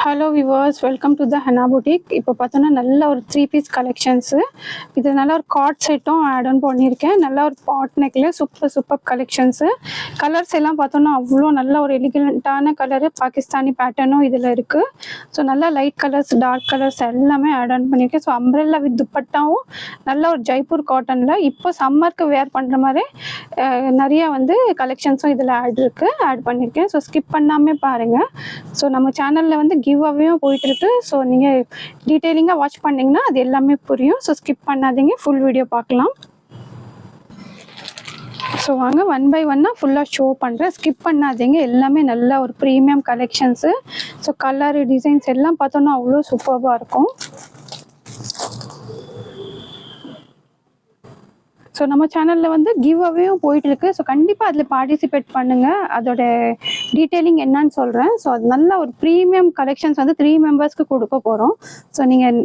Hello viewers, welcome to the Hana boutique. இப்போ பார்த்தோன்னா நல்ல ஒரு 3 பீஸ் கலெக்ஷன்ஸு. இது நல்ல ஒரு கார்ட் செட்டும் ஆட் ஆன் பண்ணியிருக்கேன். நல்ல ஒரு பாட் நெக்கில் சூப்பர் கலெக்ஷன்ஸு. கலர்ஸ் எல்லாம் பார்த்தோன்னா அவ்வளோ நல்ல ஒரு எலிகண்ட்டான கலரு, பாகிஸ்தானி பேட்டர்னும் இதில் இருக்குது. ஸோ நல்லா லைட் கலர்ஸ், டார்க் கலர்ஸ் எல்லாமே ஆட் ஆன் பண்ணியிருக்கேன். ஸோ அம்ப்ரெல்லா வித் துப்பட்டாவும் நல்ல ஒரு ஜெய்ப்பூர் காட்டனில் இப்போ சம்மருக்கு வேர் பண்ணுற மாதிரி நிறைய கலெக்ஷன்ஸும் இதில் ஆட் பண்ணியிருக்கேன். ஸோ ஸ்கிப் பண்ணாமல் பாருங்கள். ஸோ நம்ம சேனலில் கிவ் அவேயும் போயிட்டுருக்கு. ஸோ நீங்கள் டீட்டெயிலிங்காக வாட்ச் பண்ணிங்கன்னா அது எல்லாமே புரியும். ஸோ ஸ்கிப் பண்ணாதீங்க, ஃபுல் வீடியோ பார்க்கலாம். ஸோ வாங்க ஒன் பை ஒன்னாக ஃபுல்லாக ஷோ பண்ணுறேன், ஸ்கிப் பண்ணாதீங்க. எல்லாமே நல்ல ஒரு premium collections. So colour designs எல்லாம் பார்த்தோன்னா அவ்வளோ சூப்பராக இருக்கும். ஸோ நம்ம சேனலில் கிவ் அவேயும் போயிட்டுருக்கு. ஸோ கண்டிப்பாக அதில் பார்ட்டிசிபேட் பண்ணுங்கள். அதோட டீட்டெயிலிங் என்னன்னு சொல்கிறேன். ஸோ அது நல்ல ஒரு ப்ரீமியம் கலெக்ஷன்ஸ் 3 மெம்பர்ஸ்க்கு கொடுக்க போகிறோம். ஸோ நீங்கள்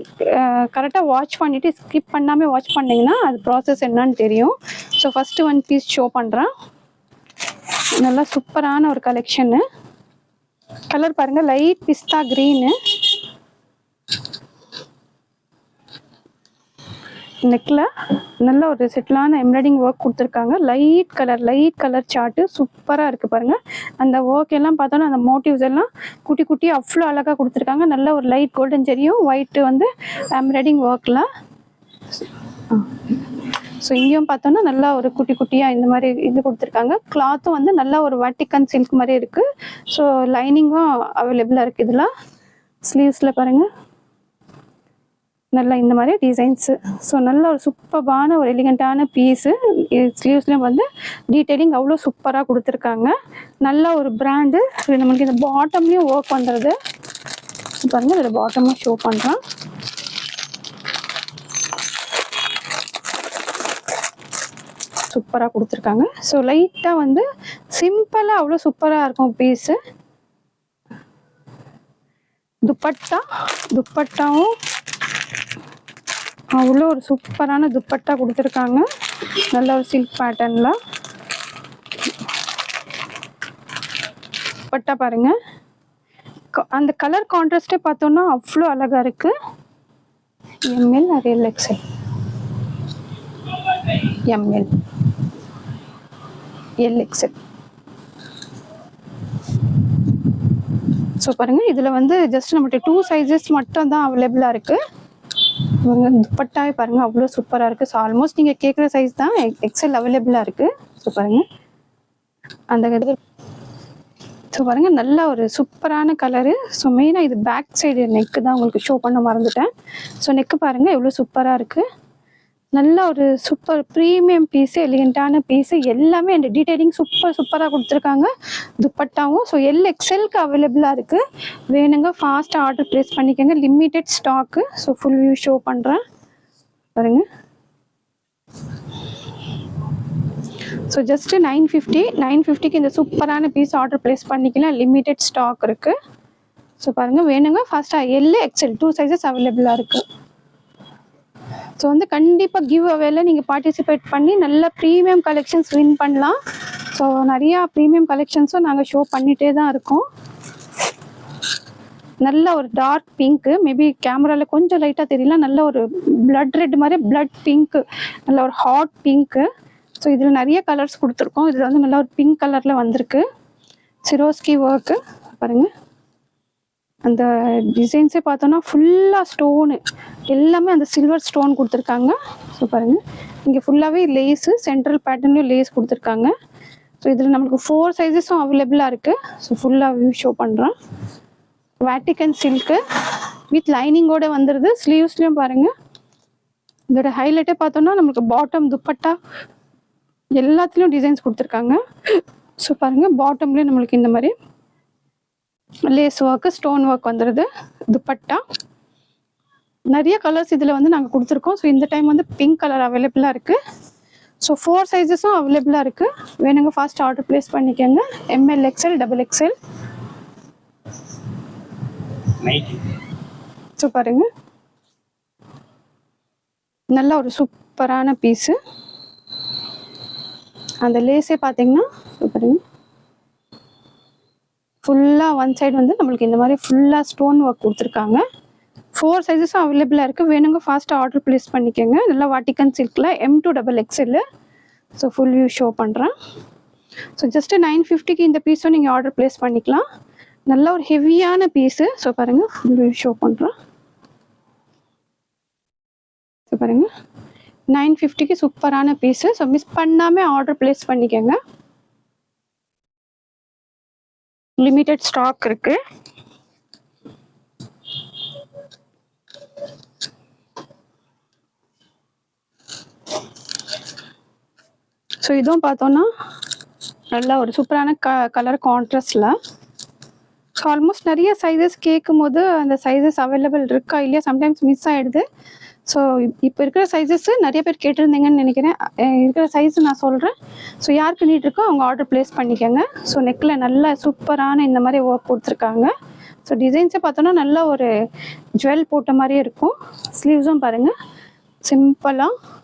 கரெக்டாக வாட்ச் பண்ணிவிட்டு ஸ்கிப் பண்ணாமல் வாட்ச் பண்ணிங்கன்னா அது ப்ராசஸ் என்னன்னு தெரியும். So first one piece show பண்ணுறேன். நல்லா சூப்பரான ஒரு கலெக்ஷனு. கலர் பாருங்கள், லைட் பிஸ்தா க்ரீனு. நெக்கில் நல்ல ஒரு செட்டிலான எம்ப்ராய்டிங் ஒர்க் கொடுத்துருக்காங்க. லைட் கலர் சார்ட்டு சூப்பராக இருக்குது பாருங்கள். அந்த ஒர்க் எல்லாம் பார்த்தோன்னா அந்த மோட்டிவ்ஸ் எல்லாம் குட்டி அவ்வளோ அழகாக கொடுத்துருக்காங்க. நல்ல ஒரு லைட் கோல்டன் ஜெரியும் ஒயிட்டு எம்ப்ராய்டிங் ஒர்க்கில். ஸோ இங்கேயும் பார்த்தோன்னா நல்லா ஒரு குட்டியாக இந்த மாதிரி இது கொடுத்துருக்காங்க. கிளாத்தும் நல்ல ஒரு வாட்டிக்கன் சில்க் மாதிரி இருக்குது. ஸோ லைனிங்கும் அவைலபிளாக இருக்குது. இதில் ஸ்லீவ்ஸில் பாருங்கள் நல்லா இந்த மாதிரி டிசைன்ஸு. ஸோ நல்ல ஒரு சூப்பரான ஒரு எலிகண்ட்டான பீஸு. ஸ்லீவ்ஸ்லேயும் டீட்டெயிலிங் அவ்வளோ சூப்பராக கொடுத்துருக்காங்க. நல்ல ஒரு பிராண்டு. நம்மளுக்கு இந்த பாட்டம்லேயும் ஒர்க் பண்ணுறது பாருங்கள். இதில் பாட்டமும் ஷோ பண்ணுறேன். சூப்பராக கொடுத்துருக்காங்க. ஸோ லைட்டாக சிம்பிளாக அவ்வளோ சூப்பராக இருக்கும் பீஸு. துப்பட்டாவும் அவ்வளோ ஒரு சூப்பரான துப்பட்டா கொடுத்துருக்காங்க. நல்ல ஒரு சில்க் பேட்டர்னில் துப்பட்டா பாருங்கள். அந்த கலர் கான்ட்ராஸ்டே பார்த்தோன்னா அவ்வளோ அழகாக இருக்குது. ML L XL ML L XL. So பாருங்கள், இதில் ஜஸ்ட் நம்மகிட்ட 2 சைஸஸ் மட்டும் தான் அவைலபிளாக இருக்குது. துப்பட்டாவே பாருங்கள் அவ்வளோ சூப்பராக இருக்குது. ஸோ ஆல்மோஸ்ட் நீங்கள் கேட்குற சைஸ் தான் எக்ஸ்எல் அவைலபிளாக இருக்குது. ஸோ பாருங்கள் அந்த ஸோ பாருங்கள் நல்ல ஒரு சூப்பரான கலரு. ஸோ மெயினாக இது பேக் சைடு நெக்கு தான் உங்களுக்கு ஷோ பண்ண மறந்துட்டேன். ஸோ நெக்கு பாருங்கள் எவ்வளோ சூப்பராக இருக்குது. நல்ல ஒரு சூப்பர் ப்ரீமியம் பீஸு, எலிகண்ட்டான பீஸு. எல்லாமே அந்த டீட்டெயிலிங் சூப்பராக கொடுத்துருக்காங்க. துப்பட்டாவும் ஸோ எல் எக்ஸ்எல்க்கு அவைலபிளாக இருக்குது. வேணுங்க ஃபாஸ்ட்டாக ஆர்டர் ப்ளேஸ் பண்ணிக்கோங்க. Limited stock. So full view show பண்ணுறேன் பாருங்கள். ஸோ ஜஸ்ட்டு 950க்கு இந்த சூப்பரான பீஸ் ஆர்டர் ப்ளேஸ் பண்ணிக்கலாம். லிமிட்டட் ஸ்டாக் இருக்குது. ஸோ பாருங்கள், வேணுங்க ஃபாஸ்ட்டாக எல் எக்ஸ்எல் 2 சைஸஸ் அவைலபிளாக இருக்குது. ஸோ கண்டிப்பாக கிவ் அவேல நீங்கள் பார்ட்டிசிபேட் பண்ணி நல்ல ப்ரீமியம் கலெக்ஷன்ஸ் வின் பண்ணலாம். ஸோ நிறையா ப்ரீமியம் கலெக்ஷன்ஸும் நாங்கள் ஷோ பண்ணிகிட்டே தான் இருக்கோம். நல்ல ஒரு டார்க் பிங்க்கு, மேபி கேமராவில் கொஞ்சம் லைட்டாக தெரியல. நல்ல ஒரு பிளட் ரெட் மாதிரி பிளட் பிங்க்கு, நல்ல ஒரு ஹாட் பிங்க்கு. ஸோ இதில் நிறைய கலர்ஸ் கொடுத்துருக்கோம். இதில் நல்ல ஒரு பிங்க் கலரில் வந்திருக்கு. சிரோஸ்கி ஒர்க்கு பாருங்கள். அந்த டிசைன்ஸே பார்த்தோன்னா ஃபுல்லாக ஸ்டோனு எல்லாமே அந்த சில்வர் ஸ்டோன் கொடுத்துருக்காங்க. ஸோ பாருங்கள், இங்கே ஃபுல்லாகவே லேஸு, சென்ட்ரல் பேட்டர்ன்லேயும் லேஸ் கொடுத்துருக்காங்க. ஸோ இதில் நம்மளுக்கு 4 சைஸஸும் அவைலபிளாக இருக்குது. ஸோ ஃபுல்லாக வியூ ஷோ பண்ணுறேன். வாட்டிக்கன் சில்க்கு வித் லைனிங்கோடு வந்துடுது. ஸ்லீவ்ஸ்லேயும் பாருங்கள். இதோட ஹைலைட்டே பார்த்தோன்னா நம்மளுக்கு பாட்டம், துப்பட்டா எல்லாத்துலேயும் டிசைன்ஸ் கொடுத்துருக்காங்க. ஸோ பாருங்கள், பாட்டம்லேயும் நம்மளுக்கு இந்த மாதிரி லேஸ் ஒர்க்கு, ஸ்டோன் ஒர்க் வந்துடுது. துப்பட்டா நிறைய கலர்ஸ் இதில் நாங்கள் கொடுத்துருக்கோம். ஸோ இந்த டைம் பிங்க் கலர் அவைலபிளாக இருக்குது. ஸோ 4 சைஸஸும் அவைலபிளாக இருக்குது. வேணுங்க ஃபாஸ்ட் ஆர்டர் ப்ளேஸ் பண்ணிக்கோங்க. M L XL double XL. So பாருங்கள், நல்ல ஒரு சூப்பரான பீஸு. அந்த லேஸே பார்த்தீங்கன்னா பாருங்கள் ஃபுல்லாக ஒன் சைடு வந்து நம்மளுக்கு இந்த மாதிரி ஃபுல்லாக ஸ்டோன் ஒர்க் கொடுத்துருக்காங்க. 4 சைஸஸும் அவைலபிளாக இருக்குது. வேணுங்க ஃபாஸ்ட்டாக ஆர்டர் ப்ளேஸ் பண்ணிக்கோங்க. நல்லா வாட்டிக்கன் சில்கில் M2XXL. So full view show பண்ணுறேன். ஸோ ஜஸ்ட்டு 950க்கு இந்த பீஸும் நீங்கள் ஆர்டர் ப்ளேஸ் பண்ணிக்கலாம். நல்ல ஒரு ஹெவியான பீஸு. ஸோ பாருங்கள், ஃபுல் வியூ ஷோ பண்ணுறேன். ஸோ பாருங்கள், 950க்கு சூப்பரான பீஸு. ஸோ மிஸ் பண்ணாமல் ஆர்டர் ப்ளேஸ் பண்ணிக்கோங்க. லிமிட்டட் ஸ்டாக் இருக்குது. ஸோ இதுவும் பார்த்தோன்னா நல்லா ஒரு சூப்பரான கலர் கான்ட்ராஸ்டில். ஸோ ஆல்மோஸ்ட் நிறைய சைஸஸ் கேட்கும் போது அந்த சைஸஸ் அவைலபிள் இருக்கா இல்லையா சம்டைம்ஸ் மிஸ் ஆகிடுது. ஸோ இப்போ இருக்கிற சைஸஸ்ஸு நிறைய பேர் கேட்டிருந்தீங்கன்னு நினைக்கிறேன். இருக்கிற சைஸு நான் சொல்கிறேன். ஸோ யாருக்கு நீட் இருக்கோ அவங்க ஆர்டர் ப்ளேஸ் பண்ணிக்கோங்க. ஸோ நெக்கில் நல்ல சூப்பரான இந்த மாதிரி ஒர்க் கொடுத்துருக்காங்க. ஸோ டிசைன்ஸே பார்த்தோன்னா நல்ல ஒரு ஜுவல் போட்ட மாதிரியே இருக்கும். ஸ்லீவ்ஸும் பாருங்கள் சிம்பிளாக.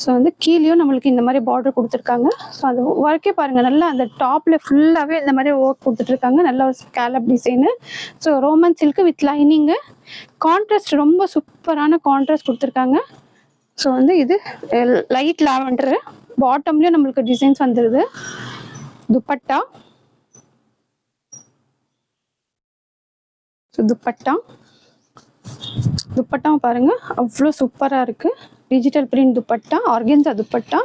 ஸோ வந்து கீழேயும் நம்மளுக்கு இந்த மாதிரி பார்டர் கொடுத்துருக்காங்க. ஸோ அந்த ஒர்க்கே பாருங்கள், நல்லா அந்த டாப்பில் ஃபுல்லாகவே இந்த மாதிரி ஒர்க் கொடுத்துட்ருக்காங்க. நல்ல ஒரு scallop design. So Roman silk with lining. Contrast ரொம்ப சூப்பரான கான்ட்ராஸ்ட் கொடுத்துருக்காங்க. ஸோ வந்து இது லைட் லாவெண்டரு. பாட்டம்லேயும் நம்மளுக்கு டிசைன்ஸ் வந்துடுது. துப்பட்டா. ஸோ துப்பட்டாவும் பாருங்கள் அவ்வளோ சூப்பராக இருக்குது. Digital print dupatta, organza dupatta.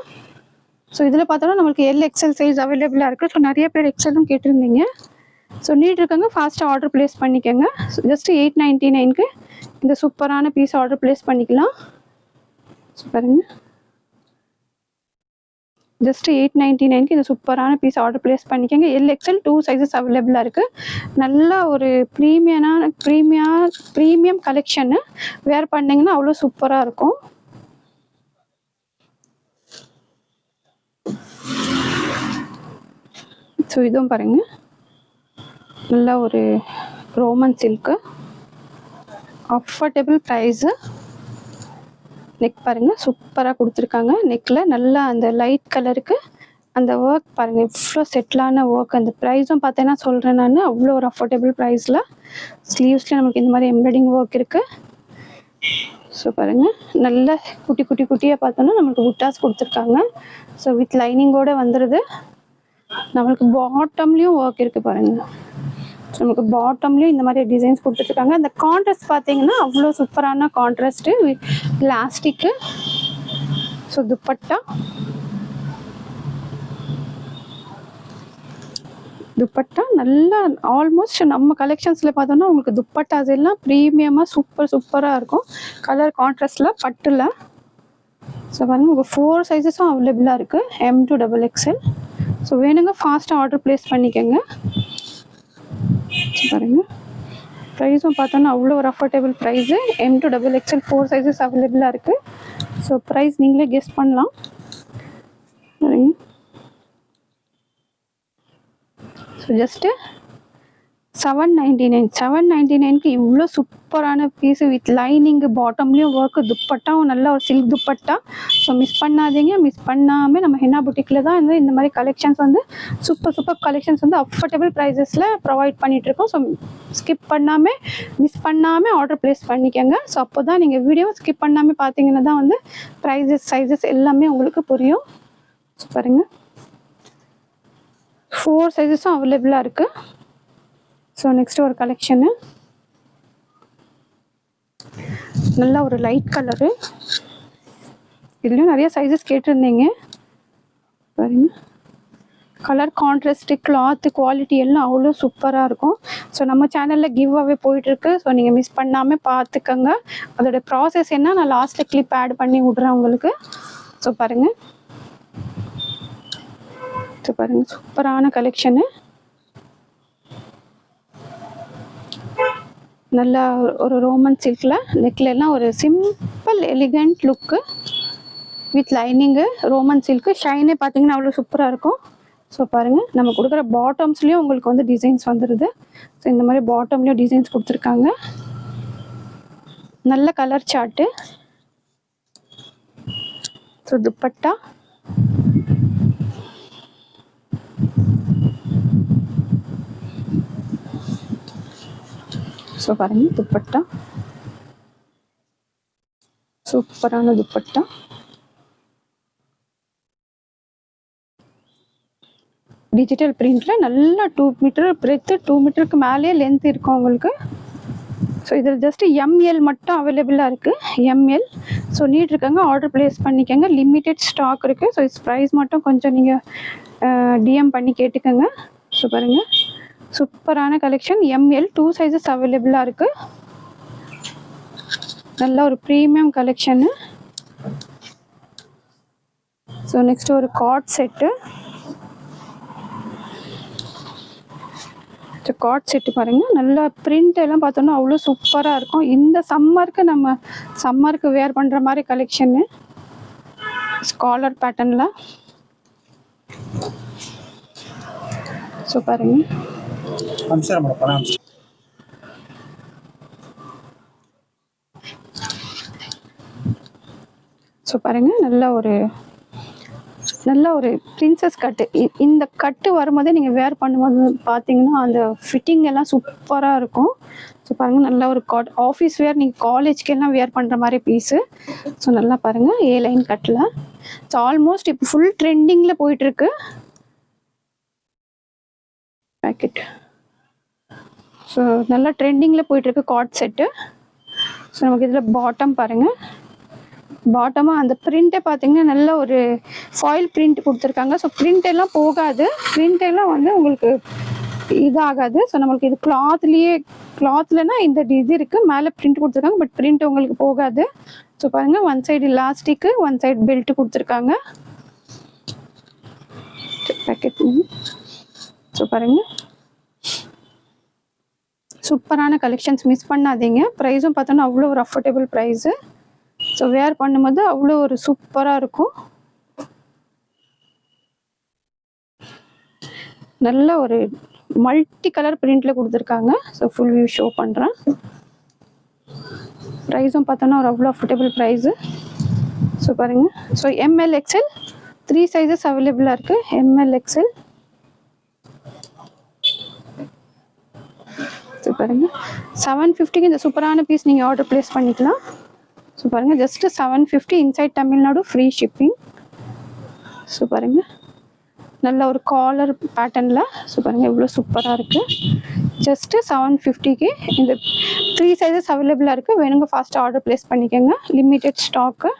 So இதில் பார்த்தோன்னா நம்மளுக்கு LXL சைஸ் அவைலபிளாக இருக்குது. ஸோ நிறைய பேர் எக்ஸலும் கேட்டிருந்தீங்க. ஸோ நீட் இருக்கவங்க ஃபாஸ்ட்டாக ஆர்டர் ப்ளேஸ் பண்ணிக்கோங்க. ஸோ ஜஸ்ட்டு 899க்கு இந்த சூப்பரான பீஸ் ஆர்டர் ப்ளேஸ் பண்ணிக்கலாம். ஸோ பாருங்கள், ஜஸ்ட்டு 899க்கு இந்த சூப்பரான பீஸ் ஆர்டர் ப்ளேஸ் பண்ணிக்கோங்க. LXL 2 சைஸஸ் அவைலபிளாக இருக்குது. நல்ல ஒரு ப்ரீமியம் கலெக்ஷனு. வேர் பண்ணிங்கன்னா அவ்வளோ சூப்பராக இருக்கும். ஸோ இதுவும் பாருங்கள் நல்லா ஒரு Roman silk. Affordable price. Neck பாருங்கள் சூப்பராக கொடுத்துருக்காங்க. நெக்கில் நல்லா அந்த லைட் கலருக்கு அந்த ஒர்க் பாருங்கள் எவ்வளோ செட்டிலான ஒர்க். அந்த ப்ரைஸும் பார்த்தேன்னா சொல்கிறேன் நான், அவ்வளோ ஒரு அஃபோர்டபுள் ப்ரைஸில். ஸ்லீவ்ஸில் நமக்கு இந்த மாதிரி எம்ப்ராய்டிங் ஒர்க் இருக்குது. ஸோ பாருங்கள் நல்ல குட்டியாக பார்த்தோன்னா நம்மளுக்கு புட்டாஸ் கொடுத்துருக்காங்க. ஸோ வித் லைனிங்கோடு வந்துடுது. நம்மளுக்கு பாட்டம்லேயும் ஒர்க் இருக்குது பாருங்கள். ஸோ நமக்கு பாட்டம்லேயும் இந்த மாதிரி டிசைன்ஸ் கொடுத்துட்ருக்காங்க. அந்த கான்ட்ராஸ்ட் பார்த்தீங்கன்னா அவ்வளோ சூப்பரான contrast with plastic. So dupatta நல்லா ஆல்மோஸ்ட் நம்ம கலெக்ஷன்ஸில் பார்த்தோன்னா உங்களுக்கு துப்பட்டாஸ் எல்லாம் ப்ரீமியமாக சூப்பராக இருக்கும். கலர் கான்ட்ராஸ்டில் பட்டில். ஸோ பாருங்கள் உங்களுக்கு 4 சைஸஸும் அவைலபிளாக இருக்குது. M2XXL. ஸோ வேணுங்க ஃபாஸ்ட்டாக ஆர்டர் ப்ளேஸ் பண்ணிக்கோங்க. பாருங்கள் ப்ரைஸும் பார்த்தோன்னா அவ்வளோ ஒரு அஃபோர்டபுள் ப்ரைஸு. M2XXL 4 சைஸஸ் அவைலபிளாக இருக்குது. ஸோ ப்ரைஸ் நீங்களே கெஸ் பண்ணலாம். சரிங்க, ஸோ ஜஸ்ட்டு 799க்கு இவ்வளோ சூப்பரான பீஸு வித் லைனிங்கு, பாட்டம்லேயும் ஒர்க்கு, துப்பட்டாவும் நல்ல ஒரு சில்க் துப்பட்டா. ஸோ மிஸ் பண்ணாதீங்க. மிஸ் பண்ணாமல் நம்ம ஹென்னா புட்டிக்கில் தான் வந்து இந்த மாதிரி கலெக்ஷன்ஸ் வந்து சூப்பர் கலெக்ஷன்ஸ் வந்து அஃபோர்டபுள் ப்ரைஸஸில் ப்ரொவைட் பண்ணிகிட்ருக்கோம். ஸோ மிஸ் பண்ணாமல் ஆர்டர் ப்ளேஸ் பண்ணிக்கோங்க. ஸோ அப்போ தான் நீங்கள் வீடியோ ஸ்கிப் பண்ணாமல் பார்த்தீங்கன்னா தான் வந்து ப்ரைஸஸ் சைஸஸ் எல்லாமே உங்களுக்கு புரியும். ஸோ பாருங்கள் 4 சைஸஸும் அவைலபிளாக இருக்குது. ஸோ நெக்ஸ்ட்டு ஒரு கலெக்ஷனு நல்லா ஒரு லைட் கலரு. இதுலேயும் நிறைய சைஸஸ் கேட்டிருந்தீங்க பாருங்க. கலர் கான்ட்ராஸ்ட்டு, கிளாத்து, குவாலிட்டி எல்லாம் அவ்வளோ சூப்பராக இருக்கும். ஸோ நம்ம சேனலில் கிவ் அவே போயிட்டுருக்கு. ஸோ நீங்கள் மிஸ் பண்ணாமல் பார்த்துக்கோங்க. அதோட ப்ராசஸ் என்ன நான் லாஸ்ட்டில் கிளிப் ஆட் பண்ணி விட்றேன் உங்களுக்கு. ஸோ பாருங்கள் சூப்பரான கலெக்ஷனு. நல்லா ஒரு ரோமன் சில்கில் நெக்கில் எல்லாம் ஒரு simple elegant look with lining. Roman silk ஷைனே பார்த்தீங்கன்னா அவ்வளோ சூப்பராக இருக்கும். ஸோ பாருங்கள் நம்ம கொடுக்குற பாட்டம்ஸ்லேயும் உங்களுக்கு வந்து டிசைன்ஸ் வந்துடுது. ஸோ இந்த மாதிரி பாட்டம்லேயும் டிசைன்ஸ் கொடுத்துருக்காங்க. நல்ல colour chart. So dupatta so பாருங்க துப்பட்டா, சூப்பரான துப்பட்டா. டிஜிட்டல் பிரிண்ட்ல நல்லா 2 மீட்டர் பிரெத்து, 2 மீட்டருக்கு மேலே லென்த் இருக்கும் உங்களுக்கு. ஸோ இதில் ஜஸ்ட் எம்எல் மட்டும் அவைலபிளாக இருக்குது, எம்எல். ஸோ நீட் இருக்காங்க, ஆர்டர் ப்ளேஸ் பண்ணிக்கோங்க. லிமிட்டெட் ஸ்டாக் இருக்குது. ஸோ இட்ஸ் ப்ரைஸ் மட்டும் கொஞ்சம் நீங்கள் டிஎம் பண்ணி கேட்டுக்கோங்க. ஸோ பாருங்கள் சூப்பரான கலெக்ஷன். எம்எல் 2 சைஸஸ் அவைலபிளாக இருக்குது. நல்ல ஒரு ப்ரீமியம் கலெக்ஷனு. ஸோ நெக்ஸ்ட் ஒரு கார்ட் செட்டு. கார்ட் செட்டு பாருங்கள், நல்லா பிரிண்ட் எல்லாம் பார்த்தோன்னா அவ்வளோ சூப்பராக இருக்கும். இந்த சம்மருக்கு நம்ம சம்மருக்கு வேர் பண்ணுற மாதிரி கலெக்ஷனு. ஸ்காலர் பேட்டர்னில். ஸோ பாருங்கள் ஸோ பாருங்கள் நல்ல ஒரு பிரின்சஸ் கட்டு. இந்த கட்டு வரும்போதே நீங்கள் வேர் பண்ணும்போது பார்த்தீங்கன்னா அந்த ஃபிட்டிங் எல்லாம் சூப்பராக இருக்கும். ஸோ பாருங்கள் நல்ல ஒரு ஆஃபீஸ் வேர், நீங்கள் காலேஜ்க்கெல்லாம் வேர் பண்ணுற மாதிரி பீஸு. ஸோ நல்லா பாருங்கள் ஏ லைன் கட்டில். ஸோ ஆல்மோஸ்ட் இப்போ ஃபுல் ட்ரெண்டிங்கில் போயிட்டுருக்கு பேக்கெட். ஸோ நல்லா ட்ரெண்டிங்கில் போயிட்டுருக்கு கார்ட் செட்டு. ஸோ நமக்கு இதில் பாட்டம் பாருங்கள், பாட்டமாக அந்த பிரிண்ட்டை பார்த்தீங்கன்னா நல்ல ஒரு ஃபாயில் பிரிண்ட் கொடுத்துருக்காங்க. ஸோ பிரிண்ட் எல்லாம் போகாது, பிரிண்ட் எல்லாம் வந்து உங்களுக்கு இதாகாது. ஸோ நம்மளுக்கு இது கிளாத்லனா இந்த இது இருக்குது, மேலே பிரிண்ட் கொடுத்துருக்காங்க, பட் பிரிண்ட் உங்களுக்கு போகாது. ஸோ பாருங்கள் one side elastic, one side belt கொடுத்துருக்காங்க பேக்கெட். ஸோ பாருங்கள் சூப்பரான கலெக்ஷன்ஸ், மிஸ் பண்ணாதீங்க. ப்ரைஸும் பார்த்தோன்னா அவ்வளோ ஒரு அஃபோர்டபுள் ப்ரைஸு. ஸோ வேர் பண்ணும்போது அவ்வளோ ஒரு சூப்பராக இருக்கும். நல்ல ஒரு மல்டி கலர் பிரிண்டில் கொடுத்துருக்காங்க. ஸோ ஃபுல் வியூ ஷோ பண்ணுறேன். ப்ரைஸும் பார்த்தோன்னா ஒரு அவ்வளோ அஃபோர்டபுள் ப்ரைஸு. ஸோ பாருங்கள். ஸோ எம்எல் எக்ஸ்எல் 3 சைஸஸ் அவைலபிளாக இருக்குது. M L XL. ஸோ பாருங்கள் 750க்கு இந்த சூப்பரான பீஸ் நீங்கள் ஆர்டர் ப்ளேஸ் பண்ணிக்கலாம். ஸோ பாருங்கள் just 750 inside Tamil Nadu, free shipping. So பாருங்கள் நல்ல ஒரு காலர் பேட்டர்னில். ஸோ பாருங்கள் எவ்வளோ சூப்பராக இருக்குது. ஜஸ்ட்டு 750க்கு இந்த 3 சைஸஸ் அவைலபிளாக இருக்குது. வேணுங்க ஃபாஸ்ட்டாக ஆர்டர் ப்ளேஸ் பண்ணிக்கோங்க, லிமிட்டெட் ஸ்டாக்கு.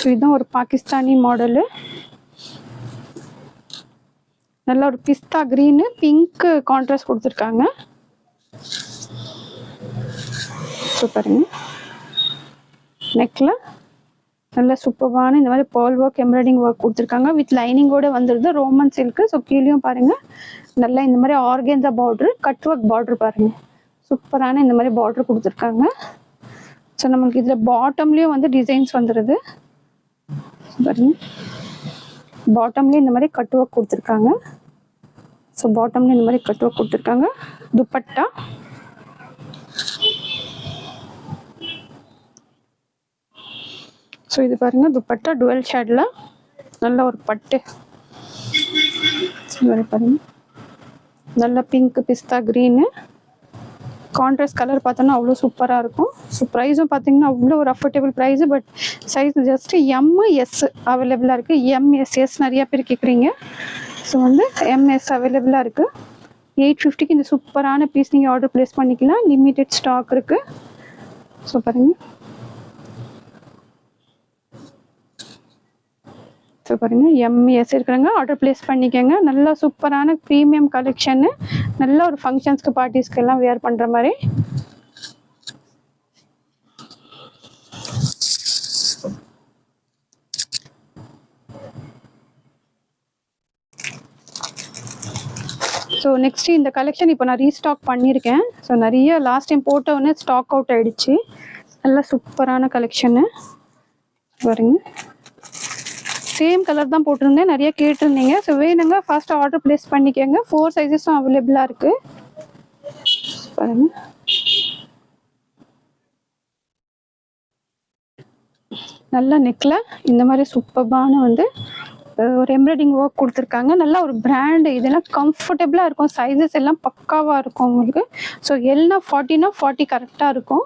ஸோ இதுதான் ஒரு பாகிஸ்தானி மாடலு. நல்ல ஒரு பிஸ்தா க்ரீனு, பிங்க்கு கான்ட்ராஸ்ட் கொடுத்துருக்காங்க. ஸோ பாருங்க நெக்கில் நல்ல சூப்பரான இந்த மாதிரி பேர்ல் ஒர்க், எம்ப்ராய்டிங் ஒர்க் கொடுத்துருக்காங்க. வித் லைனிங்கோடு வந்துடுது, ரோமன் சில்க்கு. ஸோ கீழேயும் பாருங்கள் நல்லா இந்த மாதிரி ஆர்கேன்ஸா பார்ட்ரு, கட் ஒர்க் பார்ட்ரு பாருங்கள், சூப்பரான இந்த மாதிரி பார்ட்ரு கொடுத்துருக்காங்க. ஸோ நம்மளுக்கு இதில் பாட்டம்லேயும் வந்து டிசைன்ஸ் வந்துடுது பாருங்க. பாட்டம்லேயும் இந்த மாதிரி கட் ஒர்க் கொடுத்துருக்காங்க. ஸோ பாட்டம்லேயும் இந்த மாதிரி கட் ஒர்க் கொடுத்துருக்காங்க. துப்பட்டா ஸோ இது பாருங்கள் துப்பட்டா டுவெல் ஷேடில் நல்ல ஒரு பட்டு. பாருங்க நல்ல pink, pista green contrast colour பார்த்தோன்னா அவ்வளோ சூப்பராக இருக்கும். ஸோ ப்ரைஸும் பார்த்தீங்கன்னா அவ்வளோ ஒரு affordable price. But size just MS அவைலபிளாக இருக்குது. எம்எஸ்எஸ் நிறையா பேர் கேட்குறீங்க. ஸோ வந்து எம்எஸ் அவைலபிளாக இருக்குது. 850க்கு இந்த சூப்பரான பீஸ் நீங்கள் ஆர்டர் ப்ளேஸ் பண்ணிக்கலாம், லிமிட்டெட் ஸ்டாக் இருக்குது. ஸோ பாருங்கள். ஸோ பாருங்கள் எம்எஸ் இருக்கிறாங்க, ஆர்டர் ப்ளேஸ் பண்ணிக்கோங்க. நல்லா சூப்பரான ப்ரீமியம் கலெக்ஷனு, நல்ல ஒரு ஃபங்க்ஷன்ஸ்க்கு பார்ட்டிஸ்க்கு எல்லாம் வேர் பண்ணுற மாதிரி. ஸோ நெக்ஸ்ட்டு இந்த கலெக்ஷன் இப்போ நான் ரீஸ்டாக் பண்ணியிருக்கேன். ஸோ நிறைய லாஸ்ட் டைம் போட்டோன்னே ஸ்டாக் அவுட் ஆகிடுச்சு. நல்லா சூப்பரான கலெக்ஷனு பாருங்க. சேம் கலர் தான் போட்டிருந்தேன், நிறைய கேட்டிருந்தீங்க. ஸோ வேணுங்க ஃபாஸ்ட்டாக ஆர்டர் ப்ளேஸ் பண்ணிக்கோங்க. 4 சைஸஸும் அவைலபிளாக இருக்குது பாருங்கள். நல்ல நெக்கில் இந்த மாதிரி சூப்பர்பான வந்து ஒரு எம்ப்ராய்டிங் ஒர்க் கொடுத்துருக்காங்க. நல்லா ஒரு பிராண்டு, இதெல்லாம் கம்ஃபர்டபுளாக இருக்கும். சைஸஸ் எல்லாம் பக்காவாக இருக்கும் உங்களுக்கு. ஸோ எல்னா 40னா 40 கரெக்டாக இருக்கும்.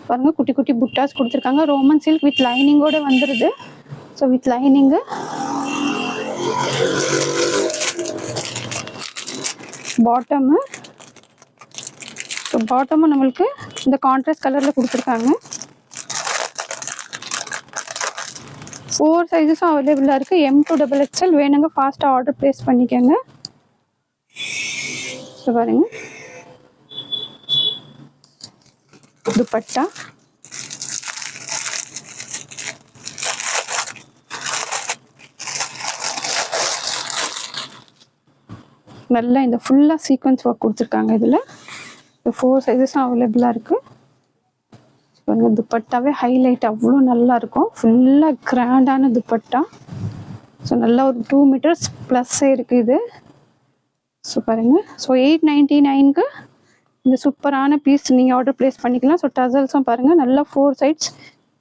பாருங்கள், குட்டி குட்டி புட்டாஸ் கொடுத்துருக்காங்க. ரோமன் சில்க் வித் லைனிங்கோடு வந்துடுது. So with lining bottom. So பாட்டமும் நம்மளுக்கு இந்த கான்ட்ராஸ்ட் கலரில் கொடுத்துருக்காங்க. 4 சைஸஸும் அவைலபிளாக இருக்குது. M to XXL வேணுங்க, ஃபாஸ்ட்டாக ஆர்டர் ப்ளேஸ் பண்ணிக்கோங்க. ஸோ பாருங்க, துப்பட்டா நல்லா இந்த ஃபுல்லாக சீக்வன்ஸ் ஒர்க் கொடுத்துருக்காங்க. இதில் 4 சைஸஸும் அவைலபிளாக இருக்குது. பாருங்கள், துப்பட்டாவே ஹைலைட் அவ்வளோ நல்லா இருக்கும். ஃபுல்லாக கிராண்டான துப்பட்டா. ஸோ நல்லா ஒரு 2 மீட்டர்ஸ் ப்ளஸ்ஸே இருக்குது இது. ஸோ பாருங்கள், ஸோ 899க்கு இந்த சூப்பரான பீஸ் நீங்கள் ஆர்டர் ப்ளேஸ் பண்ணிக்கலாம். ஸோ டசல்ஸும் பாருங்கள், நல்லா 4 சைட்ஸ்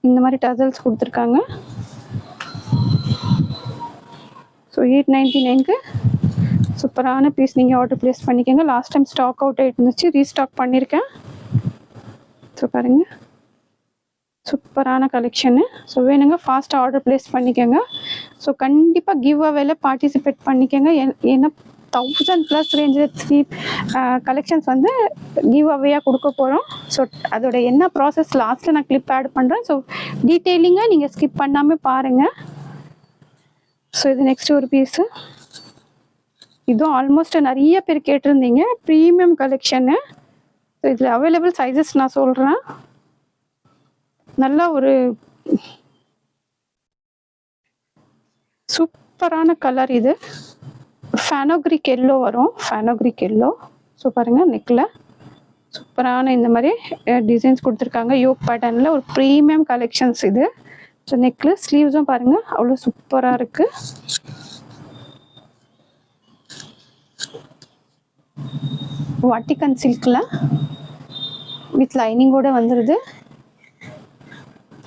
இந்த மாதிரி டசல்ஸ் கொடுத்துருக்காங்க. ஸோ 899க்கு சூப்பரான பீஸ் நீங்கள் ஆர்டர் ப்ளேஸ் பண்ணிக்கோங்க. லாஸ்ட் டைம் ஸ்டாக் அவுட் ஆகிட்டு இருந்துச்சு, ரீஸ்டாக் பண்ணியிருக்கேன். ஸோ பாருங்கள், சூப்பரான கலெக்ஷனு. ஸோ வேணுங்க, ஃபாஸ்ட்டாக ஆர்டர் ப்ளேஸ் பண்ணிக்கோங்க. ஸோ கண்டிப்பாக கிவ் அவேல பார்ட்டிசிபேட் பண்ணிக்கோங்க. ஏன்னா 1000+ ரேஞ்சில் 3 கலெக்ஷன்ஸ் வந்து கிவ் அவேயாக கொடுக்க போகிறோம். ஸோ அதோட என்ன ப்ராசஸ் லாஸ்ட்டில் நான் கிளிப் ஆட் பண்ணுறேன். ஸோ டீட்டெயிலிங்காக நீங்கள் ஸ்கிப் பண்ணாமல் பாருங்கள். ஸோ இது நெக்ஸ்ட் ஒரு பீஸு. இதுவும் ஆல்மோஸ்ட் நிறைய பேர் கேட்டிருந்தீங்க, ப்ரீமியம் கலெக்ஷனு. ஸோ இதில் அவைலபிள் சைஸஸ் நான் சொல்கிறேன். நல்லா ஒரு சூப்பரான கலர். இது ஃபேனோக்ரிக் எல்லோ வரும், ஃபேனோக்ரிக் எல்லோ. ஸோ பாருங்கள், நெக்கில் சூப்பரான இந்த மாதிரி டிசைன்ஸ் கொடுத்துருக்காங்க. யோக் பேட்டர்னில் ஒரு ப்ரீமியம் கலெக்ஷன்ஸ் இது. ஸோ நெக்கில் ஸ்லீவ்ஸும் பாருங்கள், அவ்வளோ சூப்பராக இருக்குது. வாட்டிகன் சில்கில் வித் லைனிங்கோடு வந்துடுது.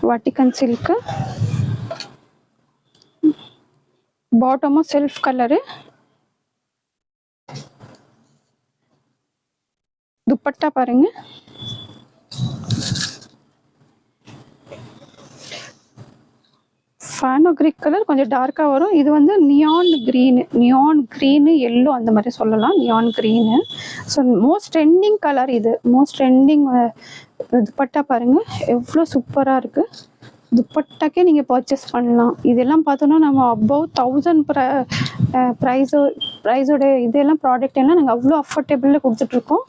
வாட்டிகன் சில்க்கு, பாட்டமும் செல்ஃப் கலரு. துப்பட்டா பாருங்க, ஃபேனோக்ரிக் கலர் கொஞ்சம் டார்க்காக வரும். இது வந்து நியான் க்ரீனு எல்லோ அந்த மாதிரி சொல்லலாம், neon green. So most trending colour இது, மோஸ்ட் ட்ரெண்டிங். துப்பட்டா பாருங்கள், எவ்வளோ சூப்பராக இருக்குது. துப்பட்டாக்கே நீங்கள் பர்ச்சேஸ் பண்ணலாம். இதெல்லாம் பார்த்தோன்னா நம்ம அபவ் 1000 ப்ரைஸோட இதெல்லாம் ப்ராடக்ட் எல்லாம் நாங்கள் அவ்வளோ அஃபோர்டபுளில் கொடுத்துட்ருக்கோம்.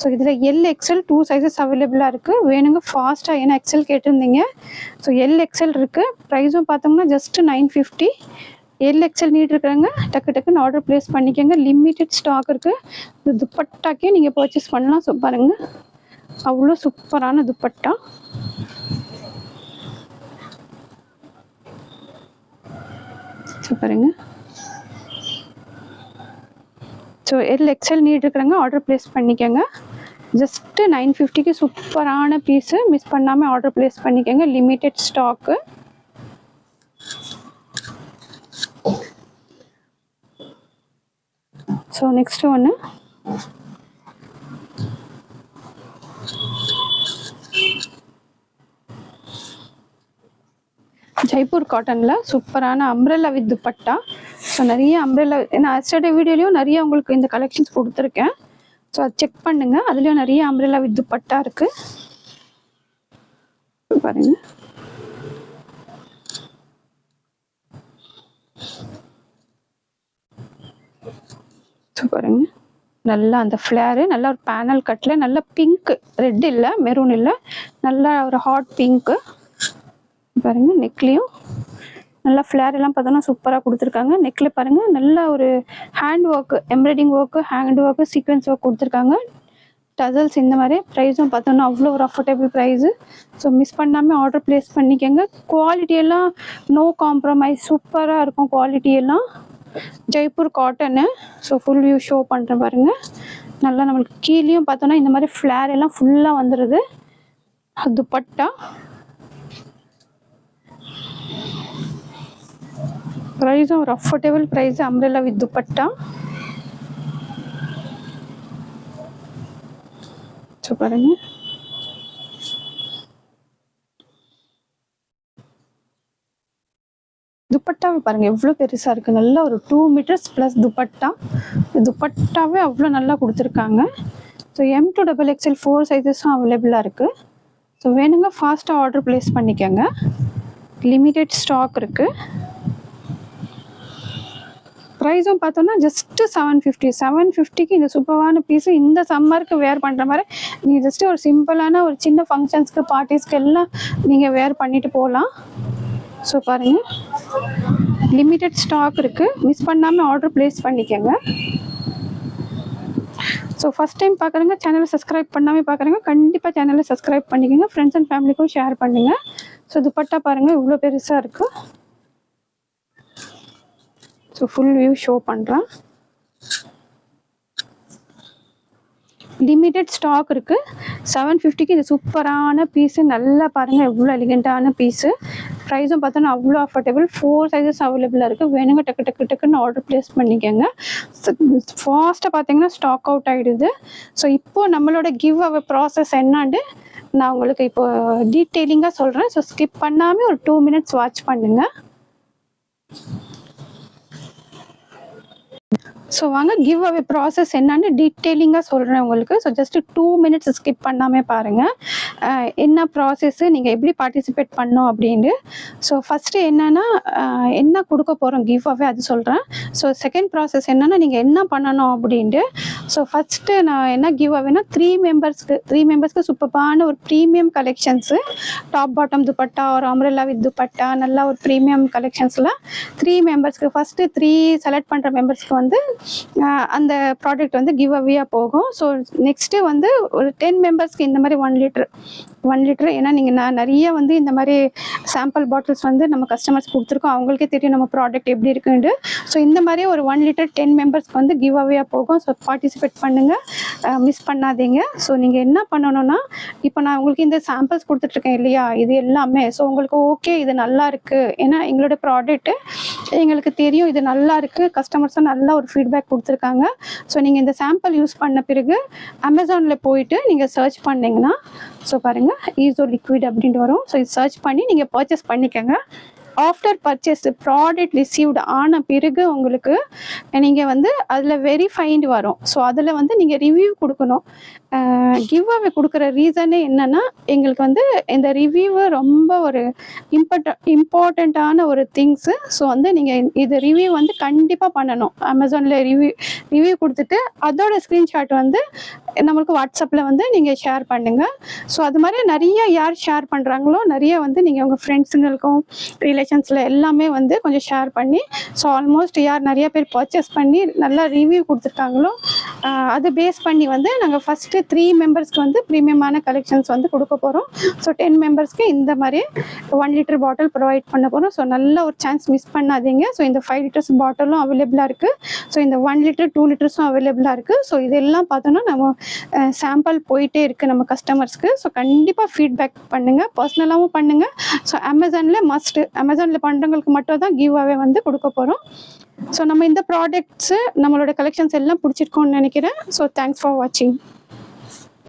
ஸோ இதில் LXL 2 சைஸஸ் அவைலபிளாக இருக்குது. வேணுங்க ஃபாஸ்ட்டாக, ஏன்னா XL கேட்டிருந்தீங்க. ஸோ LXL இருக்குது. ப்ரைஸும் பார்த்தோம்னா ஜஸ்ட்டு 950. LXL நீட் இருக்கிறாங்க, டக்கு டக்குன்னு ஆர்டர் ப்ளேஸ் பண்ணிக்கோங்க. லிமிட்டட் ஸ்டாக் இருக்குது. இந்த துப்பட்டாக்கே நீங்கள் பர்ச்சேஸ் பண்ணலாம். ஸோ பாருங்கள், அவ்வளோ சூப்பரான துப்பட்டா. ஸோ பாருங்கள், ஸோ LXL நீட் இருக்கிறாங்க, ஆர்டர் ப்ளேஸ் பண்ணிக்கோங்க. ஜஸ்ட்டு 950க்கு சூப்பரான பீஸு. மிஸ் பண்ணாமல் ஆர்டர் ப்ளேஸ் பண்ணிக்கோங்க, லிமிட்டட் ஸ்டாக்கு. ஸோ நெக்ஸ்ட் ஒன்று ஜெய்ப்பூர் காட்டனில் சூப்பரான அம்ப்ரெல்லா வித் துப்பட்டா. ஸோ நிறைய அம்ப்ரெல்லா, ஏன்னா எஸ்டர்டே வீடியோலையும் நிறைய உங்களுக்கு இந்த கலெக்ஷன்ஸ் கொடுத்துருக்கேன். ஸோ அது செக் பண்ணுங்கள், அதுலேயும் நிறைய அம்ப்ரெல்லா வித் துப்பட்டா இருக்குது. பாருங்க, ஸோ பாருங்க, நல்லா அந்த ஃப்ளேரு, நல்லா ஒரு பேனல் கட்டில், நல்ல பிங்க், ரெட் இல்லை, மெரூன் இல்லை, நல்லா ஒரு ஹாட் பிங்க்கு. பாருங்கள், நெக்லேயும் நல்லா ஃப்ளேர் எல்லாம் பார்த்தோன்னா சூப்பராக கொடுத்துருக்காங்க. நெக்கில் பாருங்கள், நல்லா ஒரு hand work, embroidery work, hand work, sequins work கொடுத்துருக்காங்க. டசல்ஸ் இந்த மாதிரி. ப்ரைஸும் பார்த்தோன்னா அவ்வளோ ஒரு அஃபோர்டபுள் ப்ரைஸு. ஸோ மிஸ் பண்ணாமல் ஆர்டர் ப்ளேஸ் பண்ணிக்கோங்க. குவாலிட்டியெல்லாம் நோ காம்ப்ரமைஸ், சூப்பராக இருக்கும் குவாலிட்டியெல்லாம். Jaipur cotton. So full view show பண்ணுறேன் பாருங்கள். நல்லா நம்மளுக்கு கீழேயும் பார்த்தோன்னா இந்த மாதிரி ஃப்ளேர் எல்லாம் ஃபுல்லாக வந்துடுது. துப்பட்டா ப்ரைஸும் ஒரு affordable price, umbrella with dupatta. So பாருங்க, துப்பட்டாவே பாருங்க எவ்வளோ பெருசாக இருக்குது. நல்லா ஒரு 2 மீட்டர்ஸ் ப்ளஸ் துப்பட்டா. துப்பட்டாவே அவ்வளோ நல்லா கொடுத்துருக்காங்க. ஸோ M2XXL 4 சைஸஸும் அவைலபிளாக இருக்குது. ஸோ வேணுங்க ஃபாஸ்ட்டாக ஆர்டர் ப்ளேஸ் பண்ணிக்கோங்க. லிமிடெட் ஸ்டாக் இருக்குது. ப்ரைஸும் பார்த்தோன்னா ஜஸ்ட்டு 750க்கு இந்த சூப்பரான பீஸு இந்த சம்மருக்கு வேர் பண்ணுற மாதிரி நீங்கள் ஜஸ்ட்டு ஒரு சிம்பிளான ஒரு சின்ன ஃபங்க்ஷன்ஸ்க்கு பார்ட்டிஸ்க்கு எல்லாம் நீங்கள் வேர் பண்ணிட்டு போகலாம். ஸோ பாருங்கள், லிமிடெட் ஸ்டாக் இருக்குது. மிஸ் பண்ணாமல் ஆர்டர் ப்ளேஸ் பண்ணிக்கோங்க. ஸோ ஃபஸ்ட் டைம் பார்க்குறவங்க சேனலை சப்ஸ்கிரைப் பண்ணாமல் பார்க்குறவங்க கண்டிப்பாக சேனலை சப்ஸ்கிரைப் பண்ணிக்கோங்க. ஃப்ரெண்ட்ஸ் அண்ட் ஃபேமிலிக்கும் ஷேர் பண்ணுங்கள். ஸோ துப்பட்டா பாருங்கள் இவ்வளோ பெருசாக இருக்குது. ஸோ ஃபுல் வியூ ஷோ பண்ணுறேன். லிமிடெட் ஸ்டாக் இருக்குது. 750க்கு இது சூப்பரான பீஸு. நல்லா பாருங்கள் எவ்வளோ எலிகெண்ட்டான பீஸு. ப்ரைஸும் பார்த்தோன்னா அவ்வளோ அஃபோர்டபுள். 4 சைஸஸ் அவைலபிளாக இருக்குது. வேணுங்க டக்குன்னு ஆர்டர் ப்ளேஸ் பண்ணிக்கோங்க. ஃபாஸ்ட்டாக பார்த்தீங்கன்னா ஸ்டாக் அவுட் ஆகிடுது. ஸோ இப்போது நம்மளோட கிவ் அவே ப்ராசஸ் என்னான்னு நான் உங்களுக்கு இப்போ டீட்டெயிலிங்காக சொல்கிறேன். ஸோ ஸ்கிப் பண்ணாமல் ஒரு 2 மினிட்ஸ் வாட்ச் பண்ணுங்கள். ஸோ வாங்க கிவ் அவே ப்ராசஸ் என்னன்னு டீட்டெயிலிங்காக சொல்கிறேன் உங்களுக்கு. ஸோ ஜஸ்ட்டு 2 மினிட்ஸ் ஸ்கிப் பண்ணாமல் பாருங்கள் என்ன ப்ராசஸ்ஸு, நீங்கள் எப்படி பார்ட்டிசிபேட் பண்ணோம் அப்படின்ட்டு. ஸோ ஃபஸ்ட்டு என்னென்னா என்ன கொடுக்க போகிறோம் கிவ் அவே அது சொல்கிறேன். ஸோ செகண்ட் ப்ராசஸ் என்னென்னா நீங்கள் என்ன பண்ணணும் அப்படின்ட்டு. ஸோ ஃபஸ்ட்டு நான் என்ன கிவ் அவேனா 3 மெம்பர்ஸ்க்கு சூப்பரான ஒரு premium collections, top bottom dupatta ஒரு அம்ப்ரெல்லா வித் துப்பட்டா, நல்லா ஒரு ப்ரீமியம் கலெக்ஷன்ஸில் 3 மெம்பர்ஸ்க்கு ஃபஸ்ட்டு 3 செலக்ட் பண்ணுற மெம்பர்ஸ்க்கு வந்து அந்த ப்ராடக்ட் வந்து கிவ் அவேயாக போகும். ஸோ நெக்ஸ்ட்டு வந்து ஒரு 10 மெம்பர்ஸ்க்கு இந்த மாதிரி 1 லிட்டர் ஏன்னா நீங்கள் நிறைய வந்து இந்த மாதிரி சாம்பிள் பாட்டில்ஸ் வந்து நம்ம கஸ்டமர்ஸ் கொடுத்துருக்கோம். அவங்களுக்கே தெரியும் நம்ம ப்ராடக்ட் எப்படி இருக்குன்ட்டு. ஸோ இந்த மாதிரி ஒரு 1 லிட்டர் 10 மெம்பர்ஸ்க்கு வந்து கிவ் அவேயாக போகும். ஸோ பார்ட்டிசிபேட் பண்ணுங்கள், மிஸ் பண்ணாதீங்க. ஸோ நீங்கள் என்ன பண்ணணும்னா, இப்போ நான் உங்களுக்கு இந்த சாம்பிள்ஸ் கொடுத்துட்ருக்கேன் இல்லையா, இது எல்லாமே ஸோ உங்களுக்கு ஓகே இது நல்லா இருக்குது, ஏன்னா எங்களோட ப்ராடக்ட்டு எங்களுக்கு தெரியும் இது நல்லா இருக்குது, கஸ்டமர்ஸும் நல்லா ஒரு ஃபீட்பேக் கொடுத்துருக்காங்க. ஸோ நீங்கள் இந்த சாம்பிள் யூஸ் பண்ண பிறகு அமேசானில் போயிட்டு நீங்கள் சர்ச் பண்ணிங்கன்னா, ஸோ பாருங்கள் ஈஸோ லிக்விட் அப்படின்ட்டு வரும். ஸோ இது சர்ச் பண்ணி நீங்கள் பர்ச்சேஸ் பண்ணிக்கோங்க. ஆஃப்டர் பர்ச்சேஸ் ப்ராடக்ட் ரிசீவ்டு ஆன பிறகு உங்களுக்கு நீங்கள் வந்து அதில் வெரிஃபைண்டு வரும். ஸோ அதில் வந்து நீங்கள் ரிவ்யூ கொடுக்கணும். கிவ் அவே கொடுக்குற ரீசனே என்னென்னா, எங்களுக்கு வந்து இந்த ரிவ்யூவு ரொம்ப ஒரு இம்பார்ட்டண்ட்டான ஒரு திங்ஸு. ஸோ வந்து நீங்கள் இது ரிவ்யூ வந்து கண்டிப்பாக பண்ணணும். அமேசானில் ரிவ்யூ கொடுத்துட்டு அதோட ஸ்க்ரீன்ஷாட் வந்து நம்மளுக்கு வாட்ஸ்அப்பில் வந்து நீங்கள் ஷேர் பண்ணுங்கள். ஸோ அது மாதிரி நிறைய யார் ஷேர் பண்ணுறாங்களோ நிறைய வந்து நீங்கள் உங்கள் ஃப்ரெண்ட்ஸுங்களுக்கும் ரிலேஷன்ஸில் எல்லாமே வந்து கொஞ்சம் ஷேர் பண்ணி, ஸோ ஆல்மோஸ்ட் யார் நிறைய பேர் பர்ச்சேஸ் பண்ணி நல்லா ரிவ்யூ கொடுத்துருக்காங்களோ அதை பேஸ் பண்ணி வந்து நாங்கள் ஃபஸ்ட்டு 3 மெம்பர்ஸ்க்கு வந்து ப்ரீமியமான கலெக்ஷன்ஸ் வந்து கொடுக்க போகிறோம். ஸோ 10 மெம்பர்ஸ்க்கு இந்த மாதிரி 1 லிட்டர் பாட்டில் ப்ரொவைட் பண்ண போகிறோம். ஸோ நல்ல ஒரு சான்ஸ் மிஸ் பண்ணாதீங்க. ஸோ இந்த 5 லிட்டர்ஸ் பாட்டிலும் அவைலபிளாக இருக்குது. ஸோ இந்த 1 லிட்டர் 2 லிட்டர்ஸும் அவைலபிளாக இருக்குது. ஸோ இதெல்லாம் பார்த்தோன்னா நம்ம சாம்பிள் போயிட்டே இருக்குது நம்ம கஸ்டமர்ஸ்க்கு. ஸோ கண்டிப்பாக ஃபீட்பேக் பண்ணுங்கள், பர்சனலாகவும் பண்ணுங்கள். ஸோ அமேசானில் பண்ணுறவங்களுக்கு மட்டும் தான் கிவ் அவே வந்து கொடுக்க போகிறோம். ஸோ நம்ம இந்த ப்ராடக்ட்ஸு நம்மளோட கலெக்ஷன்ஸ் எல்லாம் பிடிச்சிருக்கோன்னு நினைக்கிறேன். ஸோ தேங்க்ஸ் ஃபார் வாட்சிங்.